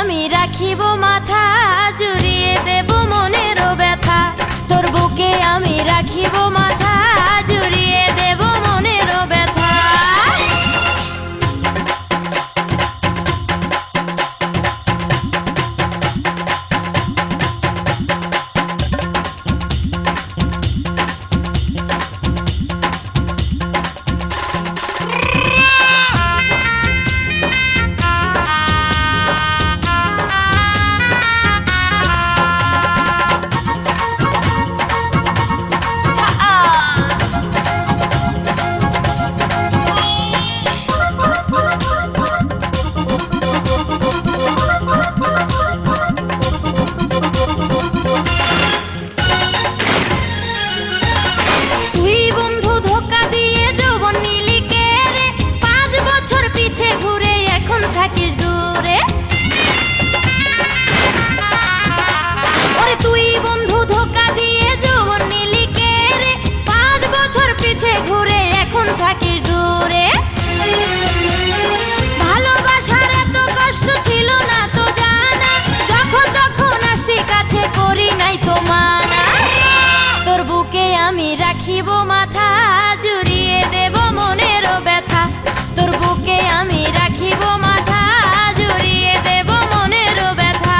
আমি রাখিব মাথা, জুড়িয়ে দেব মনেরও ব্যথা। তোর বুকে আমি রাখিব মাথা, জুড়িয়ে দেব মনেরও ব্যথা। রাখিব মাথা, জুড়িয়ে দেব মনেরও ব্যথা। তোর বুকে আমি রাখিব মাথা, জুড়িয়ে দেব মনেরও ব্যথা।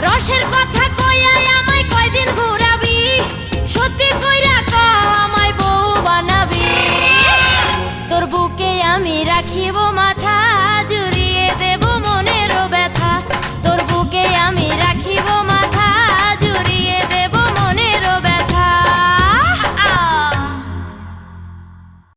রসের কথা কইয়াই আমায় কয়দিন ঘুরাবি, সত্যি কইরা ক আমায় বউ বানাবি। তোর বুকে আমি রাখিব